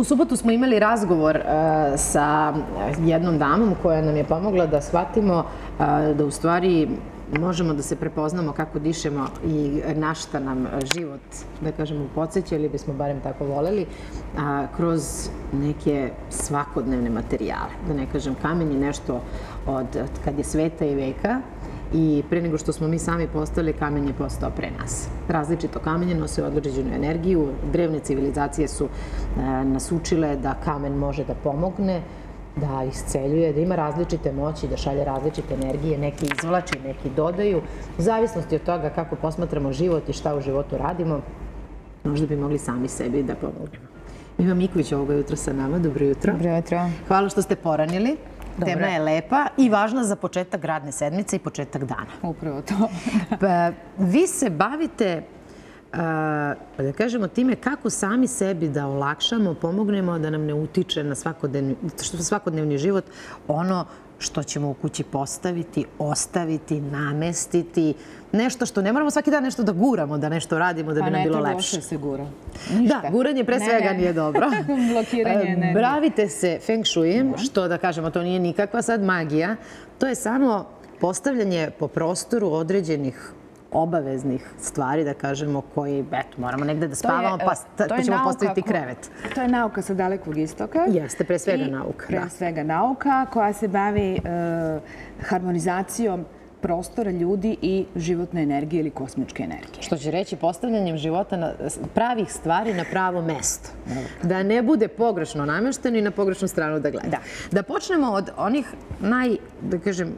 subotu smo imali razgovor sa jednom damom koja nam je pomogla da shvatimo da u stvari možemo da se prepoznamo kako dišemo i na šta nam život, da kažemo, podsjeća ili bismo barem tako voleli, kroz neke svakodnevne materijale. Da ne kažem, kamen je nešto od kad je sveta i veka i pre nego što smo mi sami postali, kamen je postao pre nas. Različito kamenje nose određenu energiju. Drevne civilizacije su nas učile da kamen može da pomogne, da isceljuje, da ima različite moći, da šalje različite energije, neki izvlači, neki dodaju. U zavisnosti od toga kako posmatramo život i šta u životu radimo, možda bi mogli sami sebi da pomognemo. Miva Miković ovoga jutra sa nama. Dobro jutro. Dobro jutro. Hvala što ste poranili. Tema je lepa i važna za početak radne sedmice i početak dana. Upravo to. Vi se bavite, da kažemo, time kako sami sebi da olakšamo, pomognemo, da nam ne utiče na svakodnevni život ono što ćemo u kući postaviti, ostaviti, namestiti. Nešto što ne moramo svaki dan nešto da guramo, da nešto radimo, da bi nam bilo lepše. Pa ne treba se gura. Da, guranje pre svega nije dobro. Blokiranje energije. Bavite se feng shuijem, što da kažemo, to nije nikakva sad magija. To je samo postavljanje po prostoru određenih obaveznih stvari, da kažemo, koji, eto, moramo negde da spavamo, pa ćemo postaviti krevet. To je nauka sa Dalekog istoka. Jeste, pre svega nauka. Pre svega nauka koja se bavi harmonizacijom prostora ljudi i životne energije ili kosmičke energije. Što će reći postavljanjem života pravih stvari na pravo mesto. Da ne bude pogrešno namešteno i na pogrešnu stranu da gleda. Da počnemo od onih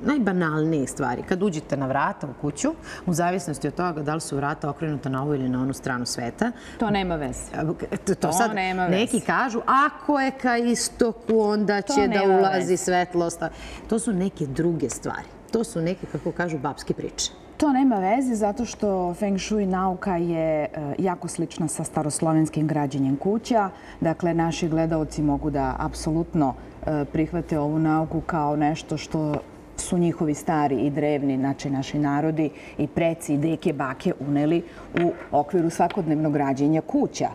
najbanalnijih stvari. Kad uđete na vrata u kuću, u zavisnosti od toga da li su vrata okrenuta na ovu ili na onu stranu sveta. To nema veze. To sad neki kažu, ako je ka istoku, onda će da ulazi svetlost. To su neke druge stvari. To su neke, kako kažu, babske priče. To nema veze zato što feng shui nauka je jako slična sa staroslovenskim građenjem kuća. Dakle, naši gledaoci mogu da apsolutno prihvate ovu nauku kao nešto što su njihovi stari i drevni, znači naši narodi i preci i deke, bake uneli u okviru svakodnevnog građenja kuća.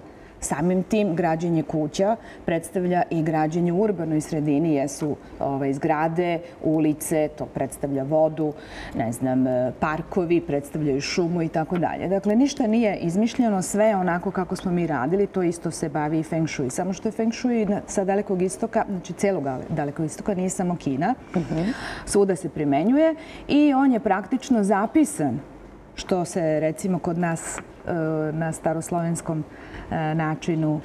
Samim tim građenje kuća predstavlja i građenje u urbanoj sredini, jesu zgrade, ulice, to predstavlja vodu, ne znam, parkovi, predstavljaju šumu i tako dalje. Dakle, ništa nije izmišljeno, sve je onako kako smo mi radili, to isto se bavi i feng shui. Samo što je feng shui sa Dalekog istoka, znači celog Dalekog istoka, nije samo Kina, svuda se primenjuje i on je praktično zapisan, što se recimo kod nas na staroslovenskom načinu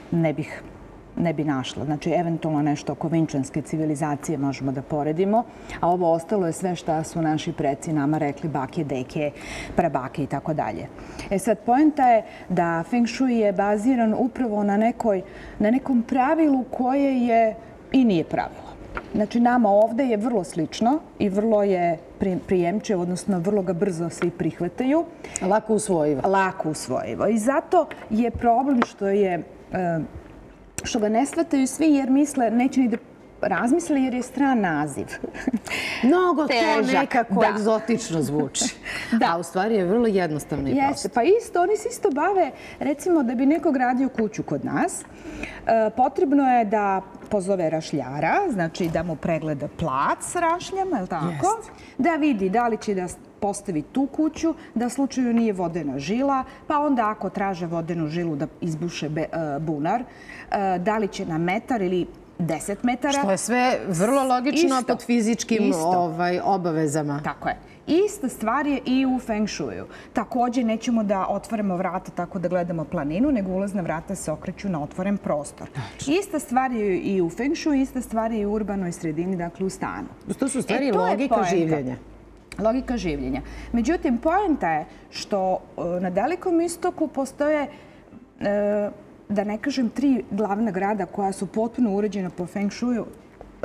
ne bi našla. Znači, eventualno nešto oko vinčanske civilizacije možemo da poredimo, a ovo ostalo je sve šta su naši preci nama rekli, bake, deke, prabake i tako dalje. Sad, poenta je da feng shui je baziran upravo na nekom pravilu koje je i nije pravilo. Znači, nama ovde je vrlo slično i vrlo je prijemčivo, odnosno vrlo ga brzo svi prihvataju. Lako usvojivo. Lako usvojivo. I zato je problem što ga ne shvataju svi jer misle, neće ni da razmisle jer je stran naziv. Mnogo to nekako egzotično zvuči. A u stvari je vrlo jednostavno i prosto. Jeste, pa isto, oni se isto bave, recimo da bi neko gradio kuću kod nas, potrebno je da pozove rašljara, znači da mu pregleda plac s rašljama, je li tako? Da vidi da li će da postavi tu kuću, da slučaju nije vodena žila, pa onda ako traže vodenu žilu da izbuše bunar, da li će na metar ili 10 metara. Što je sve vrlo logično pod fizičkim obavezama. Tako je. Ista stvar je i u feng shuiju. Također nećemo da otvorimo vrata tako da gledamo planinu, nego ulazna vrata se okreću na otvoren prostor. Ista stvar je i u feng shuiju, ista stvar je i u urbanoj sredini, dakle u stanu. To su stvari logika življenja. Logika življenja. Međutim, poenta je što na Dalekom istoku postoje, da ne kažem, 3 glavna grada koja su potpuno uređena po feng shuiju.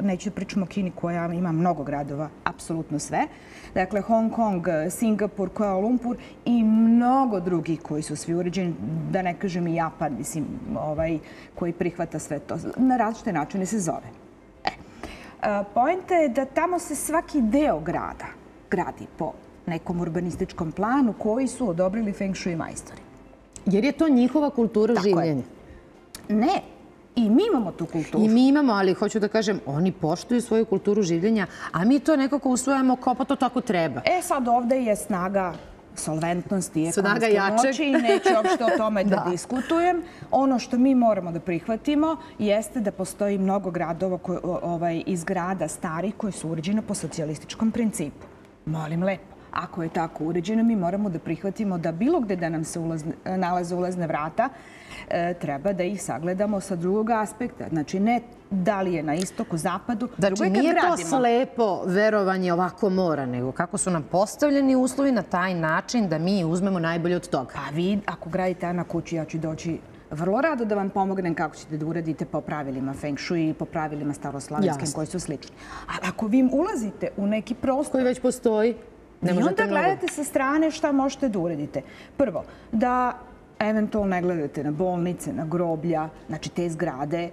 Neću da pričamo o Kini koja ima mnogo gradova, apsolutno sve. Dakle, Hong Kong, Singapur, Kuala Lumpur i mnogo drugih koji su svi uređeni, da ne kažem i Japan, mislim, koji prihvata sve to. Na različite načine se zove. Poenta je da tamo se svaki deo grada gradi po nekom urbanističkom planu koji su odobrili feng shui majstori. Jer je to njihova kultura življenja? Ne. I mi imamo tu kulturu. I mi imamo, ali hoću da kažem, oni poštuju svoju kulturu življenja, a mi to nekako usvojamo kao pa to tako treba. Sad ovde je snaga solventnosti, ekonomske moći i neću uopšte o tome da diskutujem. Ono što mi moramo da prihvatimo jeste da postoji mnogo gradova iz grada starih koji su uređeni po socijalističkom principu. Molim lepo. Ako je tako uređeno, mi moramo da prihvatimo da bilo gde da nam se nalaze ulazne vrata, treba da ih sagledamo sa drugog aspekta. Znači, ne da li je na istoku, zapadu, znači, nije to slepo verovanje ovako mora, nego kako su nam postavljeni uslovi na taj način da mi uzmemo najbolje od toga. A vi, ako gradite na kući, ja ću doći vrlo rado da vam pomognem kako ćete da uradite po pravilima Feng Shui i po pravilima staroslavenskim koji su slični. A ako vi ulazite u neki prostor koji već postoji, i onda gledate sa strane šta možete da uradite. Prvo, da eventualno ne gledate na bolnice, na groblja, znači te zgrade.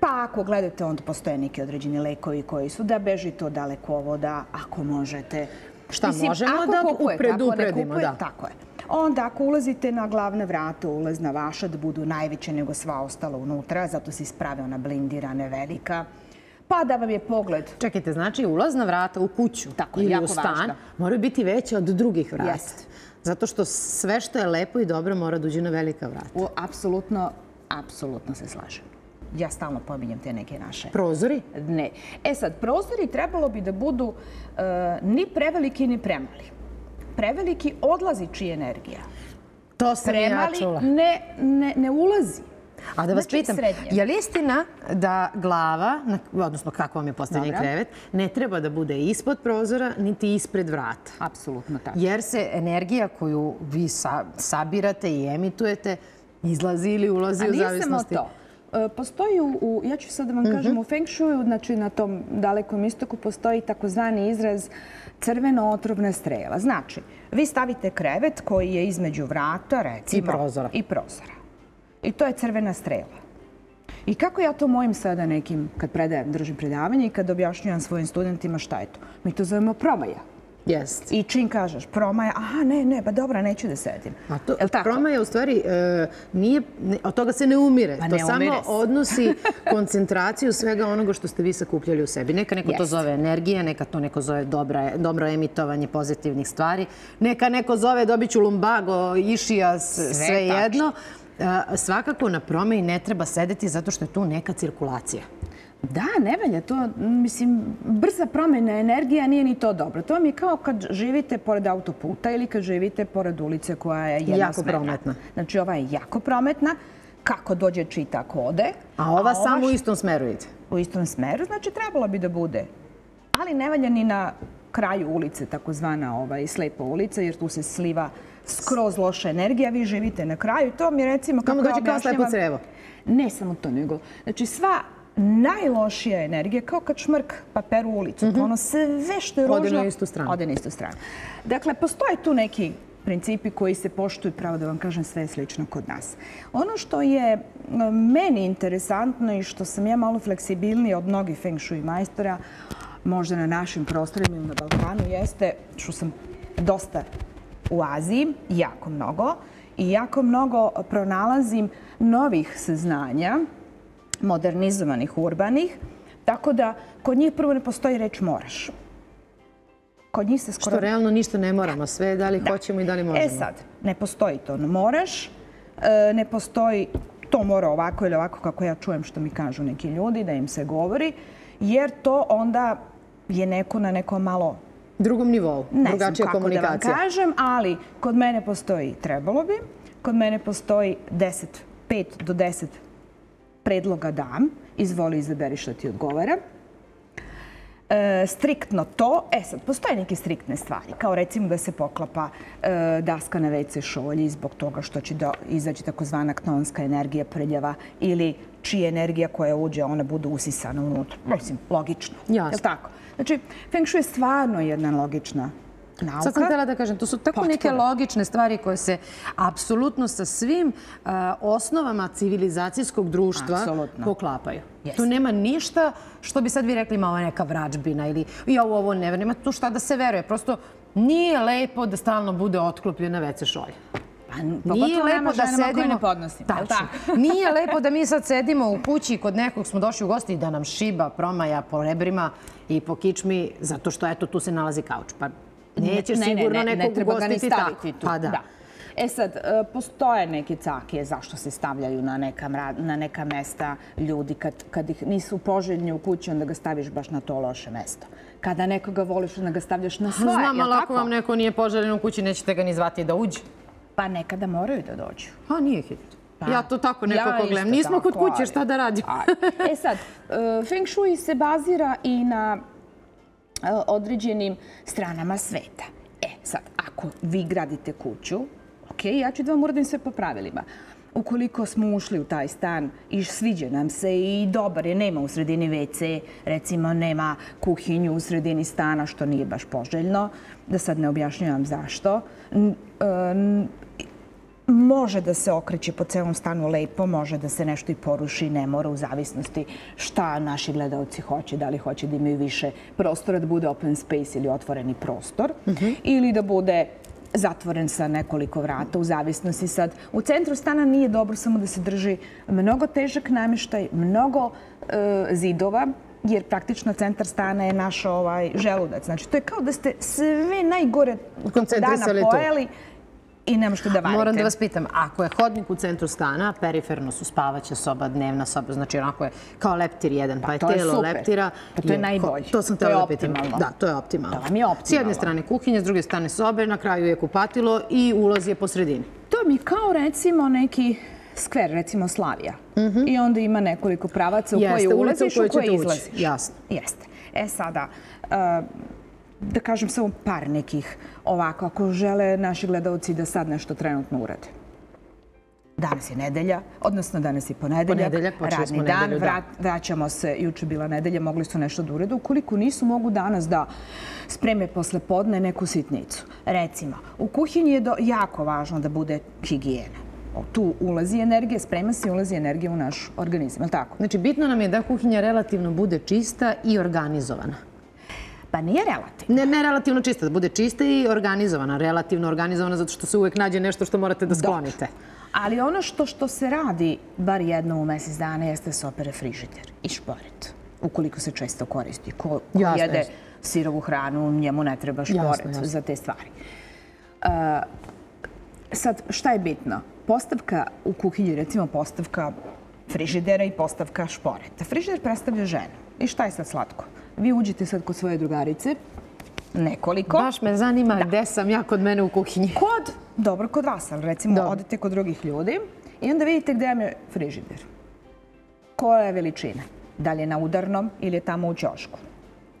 Pa ako gledate, onda postoje neki određeni lekovi koji su da bežite od dalekovoda, ako možete. Šta možemo da predupredimo, da. Tako je. Onda ako ulazite na glavna vrata, ulazna vaša, da budu najveće nego sva ostala unutra, zato se isprave ona blindirana, velika. Pa da vam je pogled... Čekajte, znači ulazna vrata u kuću ili u stan moraju biti veće od drugih vrata. Jeste. Zato što sve što je lepo i dobro mora da uđe na velika vrata. Apsolutno se slažem. Ja stalno pominjem te neke naše... Prozori? Ne. Sad, prozori trebalo bi da budu ni preveliki ni premali. Preveliki odlazi čija energija. To sam ja čula. Premali ne ulazi. A da vas pitam, je li istina da glava, odnosno kako vam je postavljen krevet, ne treba da bude ispod prozora, niti ispred vrata? Apsolutno tako. Jer se energija koju vi sabirate i emitujete izlazi ili ulazi u zavisnosti? A nisam o to. Postoji, ja ću sad da vam kažem, u Feng Shuiu, znači na tom dalekom istoku, postoji takozvani izraz crveno-otrovna strela. Znači, vi stavite krevet koji je između vrata, recimo, i prozora. I to je crvena strela. I kako ja to mojim sada nekim, kad držim predavanje i kad objašnjujem svojim studentima šta je to? Mi to zovemo promaja. Jest. I čim kažeš promaja, aha, ne, ba dobra, neću da sedim. Promaja u stvari nije, od toga se ne umire. To samo odnosi koncentraciju svega onoga što ste vi sakupljali u sebi. Neka neko to zove energija, neka to neko zove dobro emitovanje pozitivnih stvari, neka neko zove dobit ću lumbago, išija, sve jedno. Svakako na promeji ne treba sedeti zato što je tu neka cirkulacija. Da, ne valja. To, mislim, brza promjena energija nije ni to dobro. To vam je kao kad živite pored autoputa ili kad živite pored ulice koja je jednosmerna. Jako prometna. Znači, ova je jako prometna. Kako dođe či, tako ode. A ova samo u istom smeru ide. U istom smeru, znači trebalo bi da bude. Ali ne valja ni na kraju ulice, takozvana slepa ulica, jer tu se sliva skroz loša energija. Vi živite na kraju i to mi recimo... Tamo dođe kao slepo crevo. Ne samo to, nego... Znači, sva najlošija energija, kao kad šmrk paper u ulicu. Ono sve što je ružno... Ode na istu stranu. Ode na istu stranu. Dakle, postoje tu neki principi koji se poštuju, pravo da vam kažem, sve je slično kod nas. Ono što je meni interesantno i što sam ja malo fleksibilnija od mnogih Feng Shui majstora, možda na našim prostorima ili na Balkanu, jeste što sam dosta u Aziji, jako mnogo, i jako mnogo pronalazim novih saznanja, modernizovanih, urbanih, tako da kod njih prvo ne postoji reč moraš. Kod njih se skoro... Što realno ništa ne moramo, sve da li hoćemo i da li možemo. Sad, ne postoji to moraš, ne postoji to mora ovako ili ovako kako ja čujem što mi kažu neki ljudi, da im se govori, jer to onda je neko na nekom malo... drugom nivou, drugačija komunikacija. Ne znam kako da vam kažem, ali kod mene postoji trebalo bi, kod mene postoji 5 do 10 predloga dam, izvoli izaberi što ti odgovara. Striktno to, sad, postoje neke striktne stvari, kao recimo da se poklapa daska na WC šolji zbog toga što će izaći takozvana ktonska energija prljava ili čija energija koja uđe, ona bude usisana unutra. Mislim, logično. Jasno. Je li tako? Znači, Feng Shui je stvarno jedna logična nauka. Sad sam htjela da kažem, to su tako neke logične stvari koje se apsolutno sa svim osnovama civilizacijskog društva poklapaju. Tu nema ništa što bi sad vi rekli, ovo je neka vrađbina ili ovo ne, nema tu šta da se veruje. Prosto nije lepo da stalno bude otklopljena WC šolja. Pogotovo nama ženama koje ne podnosimo. Nije lepo da mi sad sedimo u kući kod nekog, smo došli u gosti i da nam šiba, promaja po rebrima i po kičmi, zato što eto tu se nalazi kauč. Pa nećeš sigurno nekog ugostiti tako. Pa da. E sad, postoje neke cakije zašto se stavljaju na neka mesta ljudi. Kad ih nisu poželjni u kući, onda ga staviš baš na to loše mesto. Kada nekoga voliš, onda ga stavljaš na svoje. Znam, ali ako vam neko nije poželjen u kući, nećete ga ni zvati da uđe. Pa nekada moraju da dođu. A nije hit. Ja to tako nekako gledam. Nismo kod kuće, šta da radimo? E sad, Feng Shui se bazira i na određenim stranama sveta. E sad, ako vi gradite kuću, ok, ja ću da vam uradim sve po pravilima. Ukoliko smo ušli u taj stan i sviđa nam se i dobar je, nema u sredini WC, recimo nema kuhinju u sredini stana, što nije baš poželjno, da sad ne objašnjavam zašto, može da se okreće po celom stanu lepo, može da se nešto i poruši, ne mora, u zavisnosti šta naši gledalci hoće, da li hoće da imaju više prostora, da bude open space ili otvoreni prostor, ili da bude zatvoren sa nekoliko vrata, u zavisnosti sad. U centru stana nije dobro samo da se drži mnogo težak namještaj, mnogo zidova, jer praktično centar stana je naš želudac. Znači, to je kao da ste sve najgore dana pojeli i ne možete da varite. Moram da vas pitam, ako je hodnik u centru stana, periferno su spavaća soba, dnevna soba, znači onako je kao leptir jedan, pa je telo leptira. Pa to je najbolje. To sam htjela da pitam. Da, to je optimalno. To vam je optimalno. S jedne strane kuhinja, s druge strane sobe, na kraju je kupatilo i ulaz je po sredini. To mi kao recimo neki skver, recimo Slavija. I onda ima nekoliko pravaca u koje ulaziš, u koje izlaziš. Jasno. Jeste. E sada, da kažem samo par nekih ovako, ako žele naši gledalci da sad nešto trenutno urade. Danas je nedelja, odnosno danas je ponedeljak, radni dan, vraćamo se, juče bila nedelja, mogli su nešto da urede. Ukoliko nisu, mogu danas da spreme posle podne neku sitnicu. Recimo, u kuhinji je jako važno da bude higijena. Tu ulazi energija, sprema se i ulazi energija u naš organizam, je li tako? Znači, bitno nam je da kuhinja relativno bude čista i organizovana. Pa nije relativno. Ne relativno čista, da bude čista i organizovana. Relativno organizovana zato što se uvek nađe nešto što morate da sklonite. Ali ono što se radi bar jednom u mesec dana jeste sope frižider i šporet. Ukoliko se često koristi. Ko jede sirovu hranu, njemu ne treba šporet za te stvari. Sad, šta je bitno? Postavka u kuhinji, recimo postavka frižidera i postavka šporeta. Frižider predstavlja ženu. I šta je sad slatko? Vi uđete sad kod svoje drugarice, nekoliko. Baš me zanima gde sam ja kod mene u kuhinji. Dobro, kod vas, ali recimo odete kod drugih ljudi i onda vidite gde vam je frižider. Koja je veličina? Da li je na udarnom ili je tamo u ćošku?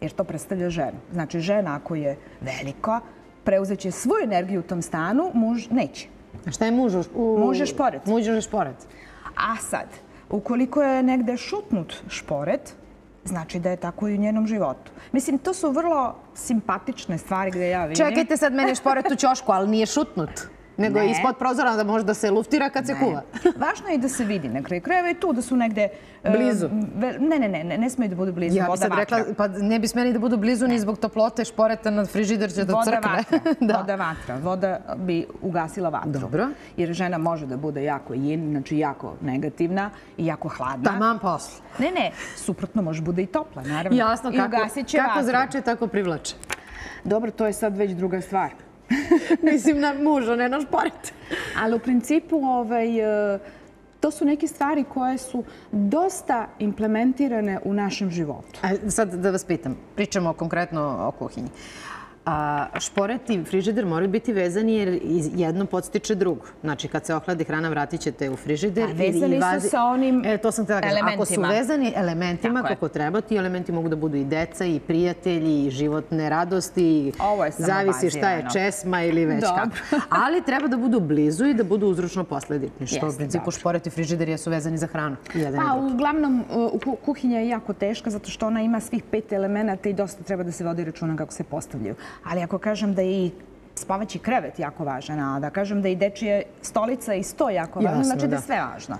Jer to predstavlja ženu. Znači, žena ako je velika, preuzeće svoju energiju u tom stanu, muž neće. A šta je muž? Muž je šporet. Muž je šporet. A sad, ukoliko je negde šutnut šporet, znači da je tako i u njenom životu. Mislim, to su vrlo simpatične stvari gde ja vidim. Čekajte sad, meni je šporet u ćošku, ali nije šutnut. Nego je ispod prozora da može da se luftira kad se kuva. Važno je da se vidi na kraju krajeva i tu da su negde... Blizu? Ne smiju da budu blizu. Ja bi sad rekla, pa ne bi smeli da budu blizu ni zbog toplote šporeta na frižider će da crkne. Voda vatra. Voda bi ugasila vatru. Dobro. Jer žena može da bude jako yin, znači jako negativna i jako hladna. Taman posle. Ne, suprotno može bude i topla, naravno. Jasno, kako zrače, tako privlače. Dobro, to je sad već druga stvar. Mislim na muža, ne na šporet. Ali u principu to su neke stvari koje su dosta implementirane u našem životu. Sad da vas pitam, pričamo konkretno o kuhinji. Šporet i frižider moraju biti vezani jer jedno podstiče drugo. Znači, kad se ohladi hrana, vratit ćete u frižider. A vezani su sa onim elementima. Ako su vezani elementima kako treba, ti elementi mogu da budu i deca, i prijatelji, i životne radosti. Zavisi šta je česma ili već kako. Ali treba da budu blizu i da budu uzročno-posljedični. Što u principu šporet i frižider jesu vezani za hranu. Uglavnom, kuhinja je jako teška zato što ona ima svih 5 elemenata i dosta treba da se vodi računa kako se postavljaju. Ali ako kažem da je i spavaći krevet jako važan, a da kažem da je i dečija stolica i sto jako važno, znači da je sve važno.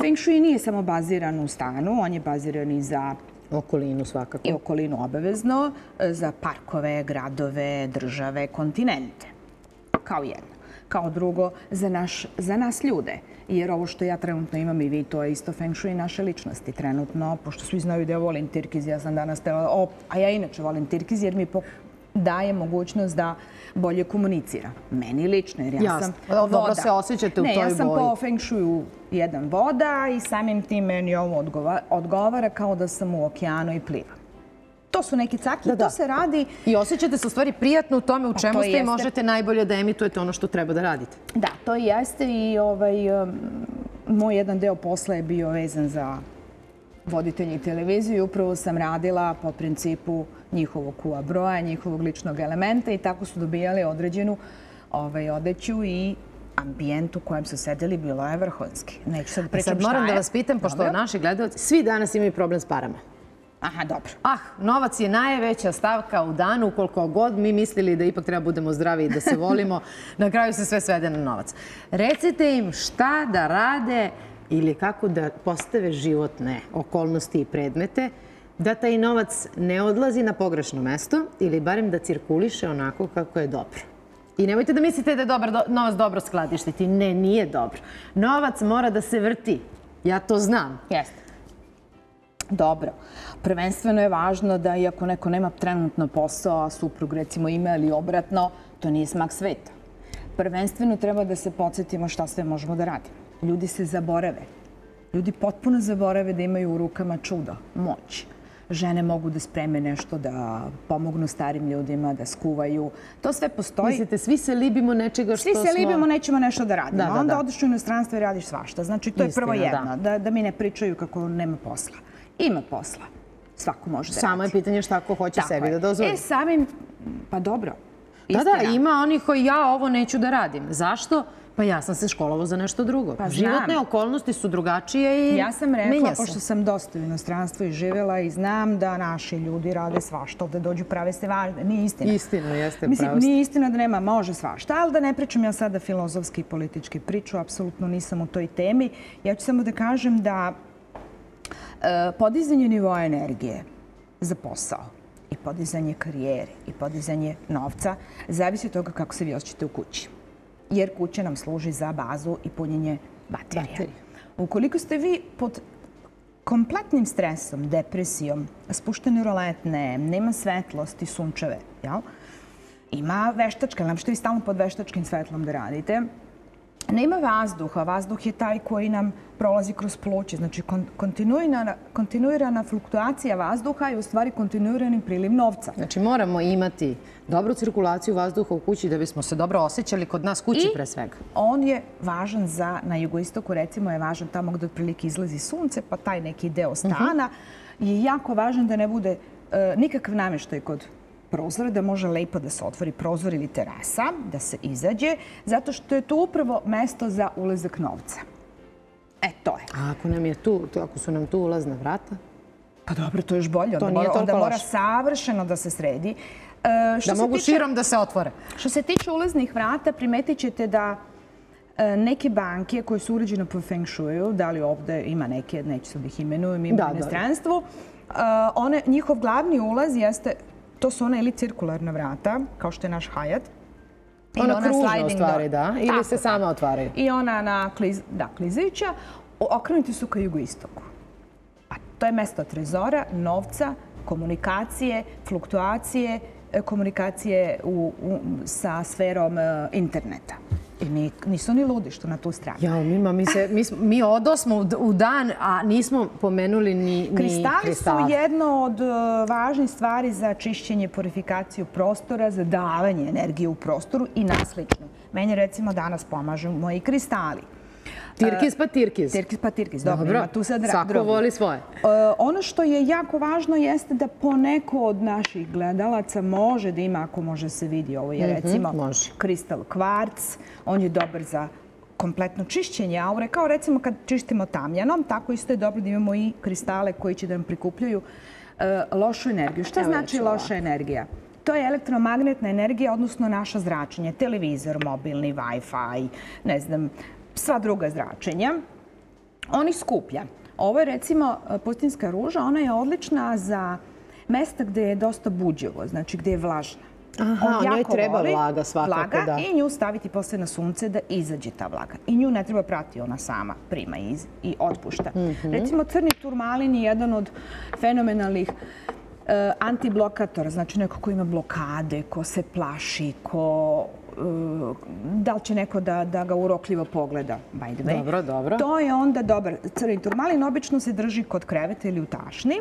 Feng Shui nije samo baziran u stanu, on je baziran i za okolinu svakako. I okolinu obavezno, za parkove, gradove, države, kontinente. Kao jedno. kao drugo za nas ljude. Jer ovo što ja trenutno imam i vi, to je isto feng shui naše ličnosti trenutno, pošto svi znaju da ja volim tirkiz, ja sam danas tela, a ja inače volim tirkiz jer mi daje mogućnost da bolje komunicira. Meni lično, jer ja sam voda. Dobro se osjećate u toj boji. Ne, ja sam po feng shuiu jedan voda i samim tim meni ovo odgovara kao da sam u okeanu i plivam. To su neki caki i to se radi... I osjećate se u stvari prijatno u tome u čemu ste i možete najbolje da emitujete ono što treba da radite. Da, to jeste i moj jedan deo posla je bio vezan za voditelji televiziju i upravo sam radila po principu njihovog QA broja, njihovog ličnog elementa i tako su dobijali određenu odeću i ambijent u kojem su sedeli bilo je vrhunski. Neću sad pričam šta je. Sad moram da vas pitam, pošto naši gledalci, svi danas imaju problem s parama. Aha, dobro. Novac je najveća stavka u danu, ukoliko god mi mislili da ipak treba budemo zdravi i da se volimo, na kraju se sve svede na novac. Recite im šta da rade ili kako da postave životne okolnosti i predmete, da taj novac ne odlazi na pogrešno mesto ili barem da cirkuliše onako kako je dobro. I nemojte da mislite da je novac dobro skladištiti. Ne, nije dobro. Novac mora da se vrti. Ja to znam. Jeste. Dobro. Prvenstveno je važno da iako neko nema trenutno posao, a suprug recimo ima ili obratno, to nije smak sveta. Prvenstveno treba da se podsjetimo šta sve možemo da radimo. Ljudi se zaborave. Ljudi potpuno zaborave da imaju u rukama čudo, moć. Žene mogu da spreme nešto, da pomognu starim ljudima, da skuvaju. To sve postoji. Mislite, svi se libimo nečega što smo... Svi se libimo, nećemo nešto da radimo. Onda odeš u inostranstvo i radiš svašta. Znači, to je prvo jedno. Da mi ne pričaju kako nema posla. Ima posla. Svako može da radi. Samo je pitanje šta ko hoće sebi da dozvoli. Samim... Pa dobro. Da, ima onih koji ja ovo neću da radim. Zašto? Pa ja sam se školovao za nešto drugo. Životne okolnosti su drugačije i menja se. Ja sam rekla, pošto sam dosta u inostranstvu i živjela i znam da naši ljudi rade svašta, da dođu prave se važne. Nije istina. Istina, jeste pravo. Mislim, nije istina da nema, može svašta, ali da ne pričam ja sada filozofski i politički priču, apsolutno nisam u toj temi. Ja ću samo da kažem da podizanje nivoa energije za posao i podizanje karijere i podizanje novca zavisi od toga kako se vi osjećate u kući. Jer kuća nam služi za bazu i punjenje baterija. Ukoliko ste vi pod kompletnim stresom, depresijom, spuštene roletne, nema svetlosti, sunčeve, ima veštačka, ali možete vi stalno pod veštačkim svetlom da radite. Nema vazduha. Vazduh je taj koji nam prolazi kroz pluće. Znači, kontinuirana fluktuacija vazduha je u stvari kontinuirani priliv novca. Znači, moramo imati dobru cirkulaciju vazduha u kući da bismo se dobro osjećali kod nas kući pre svega. On je važan na jugoistoku, recimo je važan tamo gde otprilike izlazi sunce, pa taj neki deo stana je jako važan da ne bude nikakav namještaj kod prozora, da može lepo da se otvori prozor ili terasa, da se izađe, zato što je to upravo mesto za ulazak novca. To je. A ako su nam tu ulazna vrata? Pa dobro, to je još bolje. Onda mora savršeno da se sredi. Da mogu širom da se otvore. Što se tiče ulaznih vrata, primetit ćete da neke banke koje su uređene po feng shuiu, da li ovde ima neke, neću sad ih imenujem, ima u inostranstvu, njihov glavni ulaz jeste, to su ona ili cirkularna vrata, kao što je naš Hyatt. Ona kružna u stvari, da? Ili se sama otvaraju? I ona klizajuća, okrenuti su ka jugoistoku. A to je mesto trezora, novca, komunikacije, fluktuacije, komunikacije sa sferom interneta. I nisu ni ludi što na tu stranu. Jao, mi odosmo u dan, a nismo pomenuli ni kristali. Su jedno od važnih stvari za čišćenje, purifikaciju prostora, za davanje energije u prostoru i naslično. Meni recimo danas pomažu moji kristali. Tirkiz pa tirkiz. Tirkiz pa tirkiz, dobro, ima tu sad svako voli svoje. Ono što je jako važno jeste da poneko od naših gledalaca može da ima, ako može se vidi, ovo je recimo kristal kvarc, on je dobar za kompletno čišćenje aure, kao recimo kad čištimo tamjanom, tako isto je dobro da imamo i kristale koji će da nam prikupljaju lošu energiju. Šta znači loša energija? To je elektromagnetna energija, odnosno naša zračenje, televizor, mobilni, Wi-Fi, ne znam, sva druga zračenja. On ih skuplja. Ovo je recimo pustinjska ruža, ona je odlična za mesta gde je dosta buđivo, znači gde je vlažna. Aha, njoj treba vlaga svakako, da. I nju staviti posle na sunce da izađe ta vlaga. I nju ne treba prati, ona sama prima i otpušta. Recimo, crni turmalin je jedan od fenomenalnih antiblokatora, znači neko ko ima blokade, ko se plaši, da li će neko da ga urokljivo pogleda, by the way. Dobro, dobro. To je onda dobar. Crni turmalin obično se drži kod kreveta ili u tašni.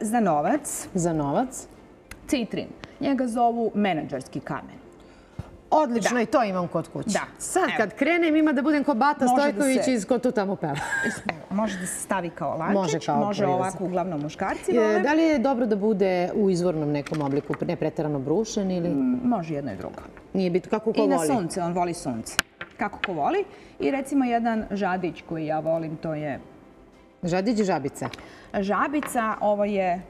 Za novac. Za novac. Citrin. Njega zovu menadžerski kamen. Odlično, i to imam kod kuće. Sad kad krenem ima da budem ko Bata Stojković iz Ko tu tamo peva. Može da se stavi kao lančić, može ovako uglavnom muškarci vole. Da li je dobro da bude u izvornom nekom obliku, ne preterano brušen ili? Može jedno i drugo. Nije bitno, kako ko voli? I na sunce, on voli sunce. Kako ko voli. I recimo jedan žadić koji ja volim, to je... Žadić i žabica? Žabica, ovo je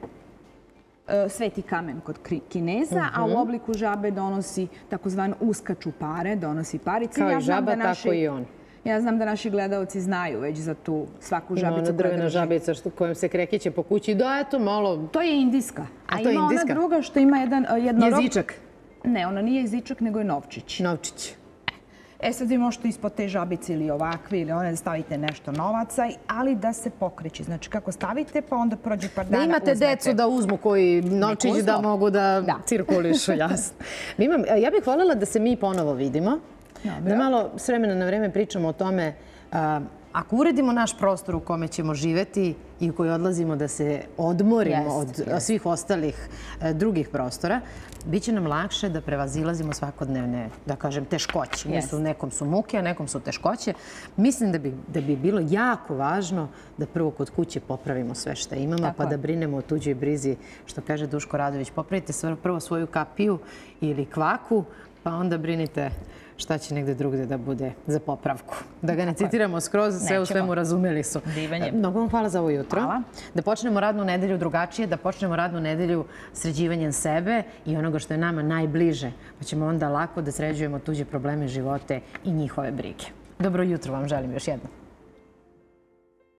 sveti kamen kod Kineza, a u obliku žabe donosi takozvano uska čupare, donosi parice. Kao i žaba, tako i on. Ja znam da naši gledaoci znaju već za tu svaku žabicu. Ona drvena žabica kojom se krekeće po kući. Da, eto, malo... To je indijska. A ima ona druga što ima jedno... Jezičak? Ne, ona nije jezičak, nego je novčić. Novčić. Sad vi možete ispod te žabice ili ovakve ili one da stavite nešto novaca, ali da se pokreće. Znači kako stavite pa onda prođe par dana uzmete. Da imate decu da uzmu koji novčić da mogu da cirkulišu, jasno. Ja bih voljela da se mi ponovo vidimo, da malo s vremena na vreme pričamo o tome. Ako uredimo naš prostor u kome ćemo živeti i u koji odlazimo da se odmorimo od svih ostalih drugih prostora, bit će nam lakše da prevazilazimo svakodnevne, da kažem, teškoće. Nekom su muke, a nekom su teškoće. Mislim da bi bilo jako važno da prvo kod kuće popravimo sve što imamo, pa da brinemo o tuđoj brizi, što kaže Duško Radović. Popravite prvo svoju kapiju ili kvaku, pa onda brinite šta će negde drugde da bude za popravku. Da ga ne citiramo skroz, sve u svemu razumeli su. Mnogo vam hvala za ovo jutro. Da počnemo radnu nedelju drugačije, da počnemo radnu nedelju sređivanjem sebe i onoga što je nama najbliže. Pa ćemo onda lako da sređujemo tuđe probleme, živote i njihove brige. Dobro jutro vam želim još jednom.